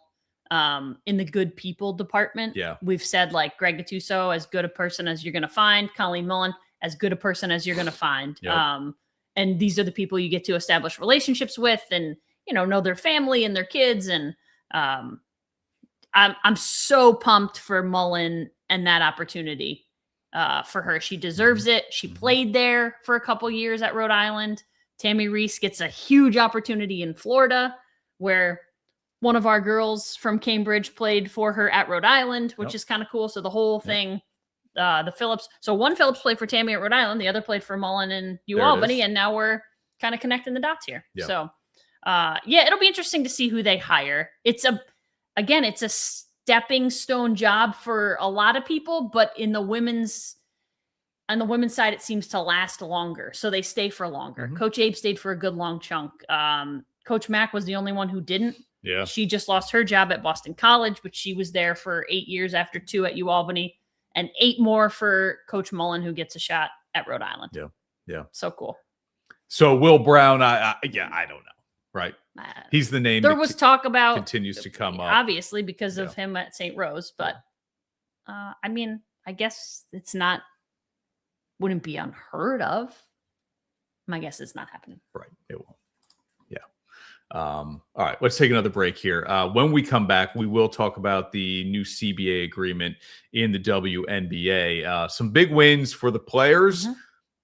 in the good people department. Yeah. We've said like Greg Gattuso, as good a person as you're going to find. Colleen Mullen, as good a person as you're going to find. Yep. And these are the people you get to establish relationships with and, know their family and their kids. And I'm so pumped for Mullen and that opportunity for her. She deserves it. She played there for a couple years at Rhode Island. Tammy Reese gets a huge opportunity in Florida where one of our girls from Cambridge played for her at Rhode Island, which is kind of cool. So the whole thing, the Phillips. So one Phillips played for Tammy at Rhode Island. The other played for Mullen and Albany. And now we're kind of connecting the dots here. Yep. So it'll be interesting to see who they hire. It's a stepping stone job for a lot of people, but on the women's side, it seems to last longer. So they stay for longer. Coach Abe stayed for a good long chunk. Coach Mack was the only one who didn't. Yeah. She just lost her job at Boston College, but she was there for 8 years after 2 at UAlbany and 8 more for Coach Mullen, who gets a shot at Rhode Island. Yeah. Yeah. So cool. So Will Brown, I don't know. Right. He's the name there was talk about continues to come up. Obviously because of him at St. Rose, but I guess wouldn't be unheard of. My guess is not happening. Right. It won't. Yeah. All right. Let's take another break here. When we come back, we will talk about the new CBA agreement in the WNBA. Some big wins for the players.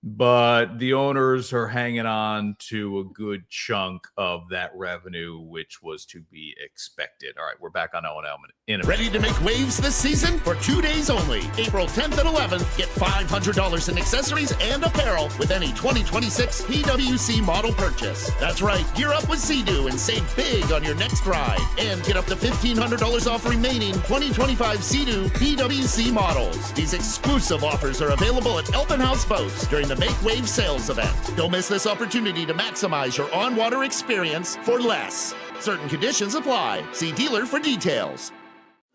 But the owners are hanging on to a good chunk of that revenue, which was to be expected. All right, we're back on O&M in a minute. Ready to make waves this season? For 2 days only, April 10th and 11th, get $500 in accessories and apparel with any 2026 PWC model purchase. That's right, gear up with Sea-Doo and save big on your next ride. And get up to $1,500 off remaining 2025 Sea-Doo PWC models. These exclusive offers are available at Elfin House Boats during the Make Wave sales event. Don't miss this opportunity to maximize your on-water experience for less. Certain conditions apply. See dealer for details.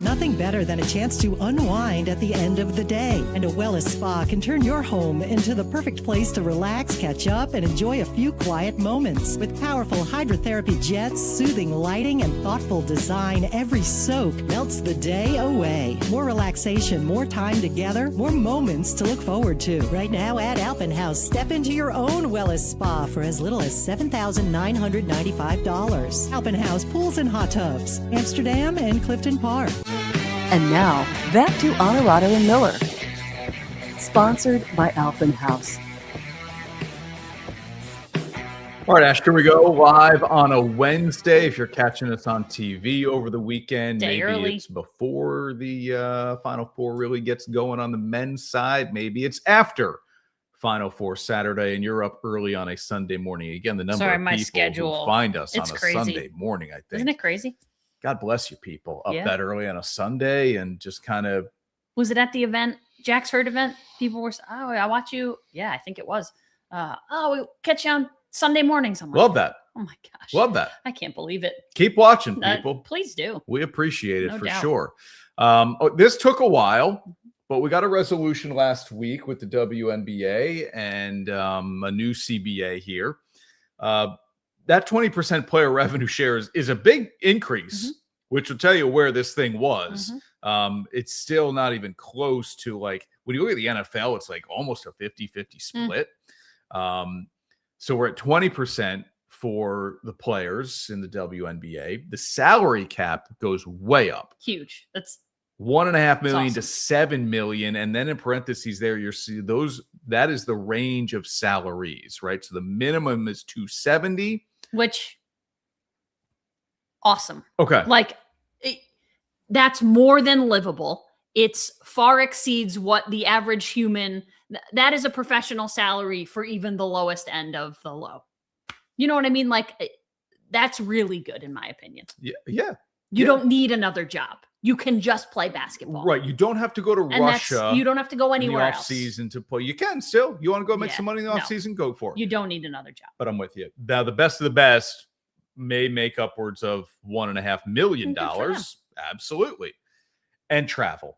Nothing better than a chance to unwind at the end of the day. And a Wellness Spa can turn your home into the perfect place to relax, catch up, and enjoy a few quiet moments. With powerful hydrotherapy jets, soothing lighting, and thoughtful design, every soak melts the day away. More relaxation, more time together, more moments to look forward to. Right now at Alpenhaus, step into your own Wellness Spa for as little as $7,995. Alpenhaus Pools and Hot Tubs, Amsterdam and Clifton Park. And now, back to Onorato and Miller. Sponsored by Alpenhaus. All right, Ash, here we go live on a Wednesday. If you're catching us on TV over the weekend, maybe early. It's before the Final Four really gets going on the men's side. Maybe it's after Final Four Saturday, and you're up early on a Sunday morning. Again, the number of My people schedule. who find us It's on a crazy. Sunday morning, I think. Isn't it crazy? God bless you people up Yeah. that early on a Sunday and just kind of. Was it at the event, Jack's Herd event? People were, oh, I watch you. Yeah, I think it was. We catch you on Sunday mornings. I'm like, Love that. oh my gosh. Love that. I can't believe it. Keep watching, people. Please do. We appreciate it No for doubt. sure. This took a while, but we got a resolution last week with the WNBA and a new CBA here. That 20% player revenue share is a big increase, which will tell you where this thing was. It's still not even close to, like, when you look at the NFL, it's like almost a 50-50 split. So we're at 20% for the players in the WNBA. The salary cap goes way up. Huge. That's $1.5 million awesome. to $7 million, and then in parentheses there, you're see those. That is the range of salaries, right? So the minimum is $270. which awesome. Okay, Like that's more than livable. It's far exceeds what the average human, that is a professional salary for even the lowest end of the low. You know what I mean? Like that's really good in my opinion. yeah. You don't need another job. You can just play basketball. Right. You don't have to go to And Russia. you don't have to go in the anywhere off else. season to play. You can still. You want to go make Yeah, some money in the no. off season? Go for it. You don't need another job. But I'm with you. Now, the best of the best may make upwards of $1.5 million. Good for them. Absolutely. And travel,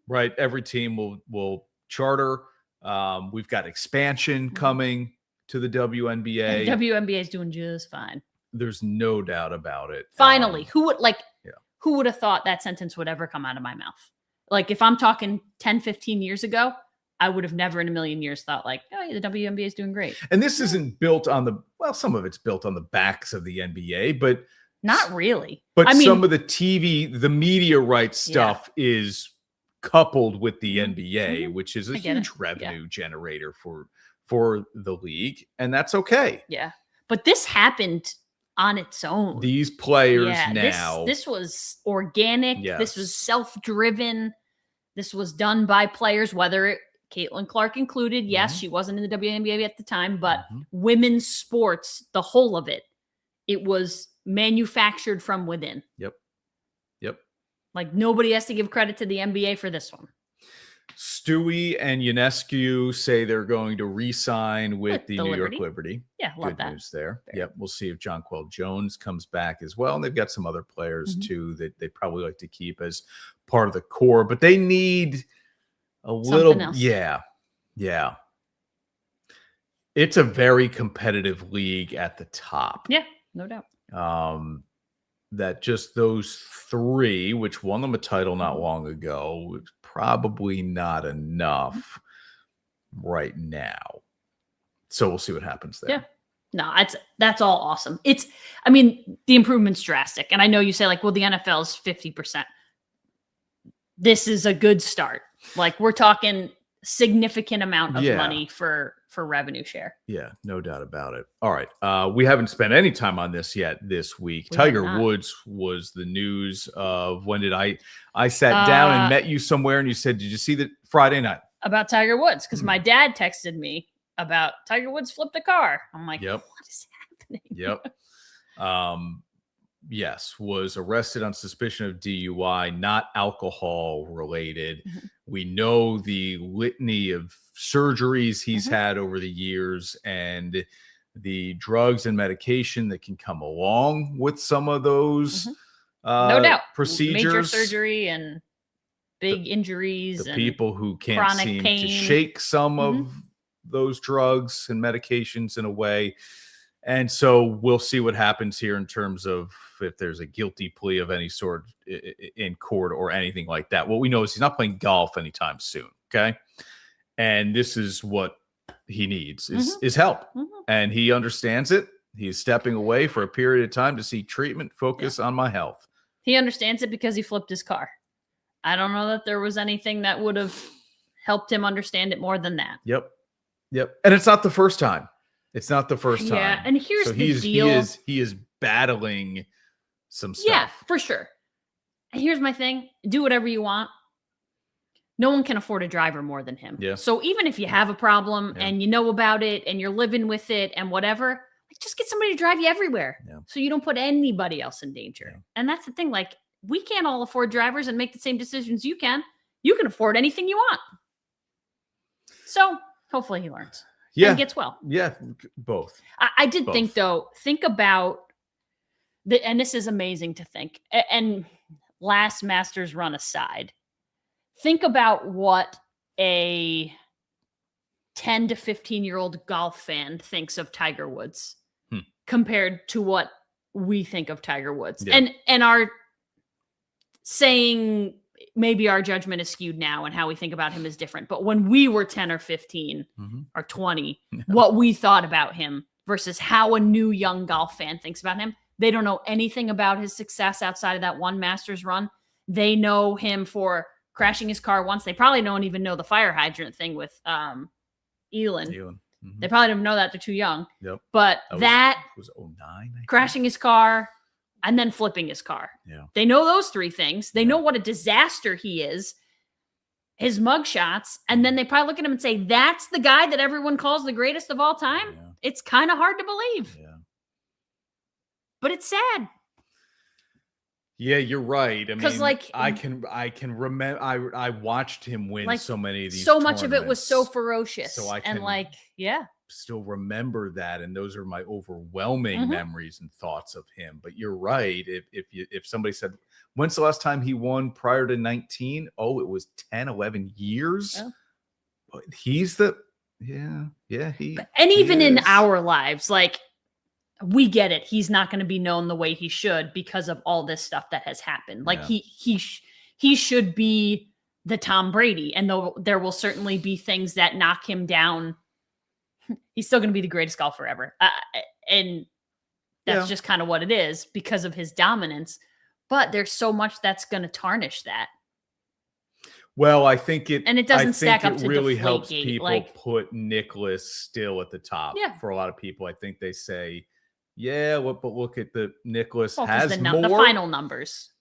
right? Every team will charter. We've got expansion coming to the WNBA. And WNBA is doing just fine. There's no doubt about it. Finally, who would have thought that sentence would ever come out of my mouth? Like if I'm talking 10, 15 years ago, I would have never in a million years thought like, oh, yeah, the WNBA is doing great. And this isn't built on some of it's built on the backs of the NBA, but Not really. But I mean, some of the TV, the media rights stuff is coupled with the NBA, which is a huge revenue generator for the league, and that's okay. Yeah. But this happened on its own. These players now. This was organic. Yes. This was self-driven. This was done by players, whether Caitlin Clark included. Yes, she wasn't in the WNBA at the time, but women's sports, the whole of it, it was manufactured from within. Yep. Like nobody has to give credit to the NBA for this one. Stewie and Ionescu say they're going to re-sign with the New York Liberty. Yeah, love Good that. news there. Yep. We'll see if Jonquel Jones comes back as well. And they've got some other players too that they probably like to keep as part of the core, but they need a little. else. Yeah. It's a very competitive league at the top. Yeah, no doubt. That just those three, which won them a title not long ago, was probably not enough right now. So we'll see what happens there. Yeah. No, that's all awesome. I mean, the improvement's drastic. And I know you say like, well, the NFL is 50%. This is a good start. Like we're talking significant amount of money for revenue share. Yeah, no doubt about it. All right. We haven't spent any time on this yet this week. We Tiger have not. Woods was the news of when did I sat down and met you somewhere and you said, did you see that Friday night? About Tiger Woods, because my dad texted me about Tiger Woods flipped a car. I'm like, Yep. what is happening? Yep. Yes, was arrested on suspicion of DUI, not alcohol related. We know the litany of surgeries he's had over the years and the drugs and medication that can come along with some of those No doubt. Procedures, major surgery, and big injuries. The and people who can't chronic seem pain. to shake some of those drugs and medications in a way. And so we'll see what happens here in terms of if there's a guilty plea of any sort in court or anything like that. What we know is he's not playing golf anytime soon. Okay. And this is what he needs is help. And he understands it. He's stepping away for a period of time to seek treatment, focus on my health. He understands it because he flipped his car. I don't know that there was anything that would have helped him understand it more than that. Yep. And it's not the first time. It's not the first time. Yeah, and here's the deal. He is battling some stuff. Yeah, for sure. And here's my thing. Do whatever you want. No one can afford a driver more than him. Yeah. So even if you have a problem and you know about it and you're living with it and whatever, just get somebody to drive you everywhere so you don't put anybody else in danger. Yeah. And that's the thing. Like, we can't all afford drivers and make the same decisions you can. You can afford anything you want. So hopefully he learns. Yeah. And gets well. Yeah. Both. I did think, though, think about and this is amazing to think, and last Masters run aside, think about what a 10 to 15-year-old golf fan thinks of Tiger Woods compared to what we think of Tiger Woods. Yeah. And our saying maybe our judgment is skewed now and how we think about him is different. But when we were 10 or 15 or 20, what we thought about him versus how a new young golf fan thinks about him, they don't know anything about his success outside of that one Masters run. They know him for crashing his car once. They probably don't even know the fire hydrant thing with Elin. They probably don't know that. They're too young. Yep. But that was 09, crashing his car and then flipping his car. Yeah. They know those three things. They know what a disaster he is, his mugshots, and then they probably look at him and say, that's the guy that everyone calls the greatest of all time. Yeah. It's kind of hard to believe. Yeah. But it's sad. Yeah, you're right. I mean, like, I can remember. I watched him win like, so many of these. So much of it was so ferocious. So I can still remember that, and those are my overwhelming memories and thoughts of him. But you're right. If somebody said, when's the last time he won prior to 19? Oh, it was 10, 11 years. Yeah. He's the and even in our lives, like. We get it. He's not going to be known the way he should because of all this stuff that has happened. Like he should be the Tom Brady, and though there will certainly be things that knock him down, he's still going to be the greatest golfer ever. And that's just kind of what it is because of his dominance. But there's so much that's going to tarnish that. Well, I think it doesn't stack up to it really helps people put Nicklaus still at the top. Yeah. For a lot of people, I think they say. Yeah, but look at the Nicklaus has the final numbers.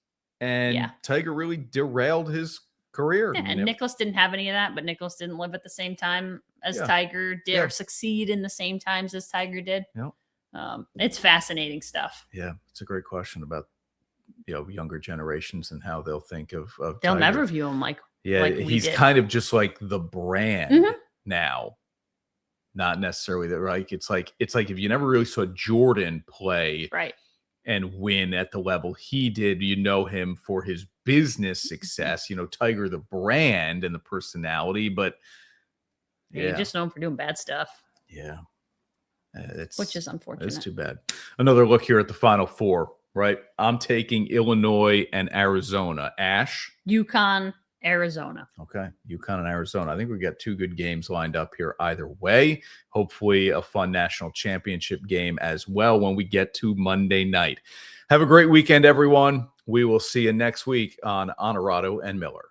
And Tiger really derailed his career. Yeah, and Nicklaus didn't have any of that, but Nicklaus didn't live at the same time as Tiger did or succeed in the same times as Tiger did. Yeah. It's fascinating stuff. Yeah, it's a great question about younger generations and how they'll think of they'll Tiger. Never view him like he's kind of just like the brand now. Not necessarily that, right? It's like if you never really saw Jordan play and win at the level he did, you know him for his business success, Tiger, the brand and the personality, but you just know him for doing bad stuff. Yeah. Which is unfortunate. It's too bad. Another look here at the Final Four, right? I'm taking Illinois and Arizona. Ash? UConn, Arizona. Okay. UConn and Arizona. I think we've got two good games lined up here either way. Hopefully a fun national championship game as well when we get to Monday night. Have a great weekend, everyone. We will see you next week on Onorato and Miller.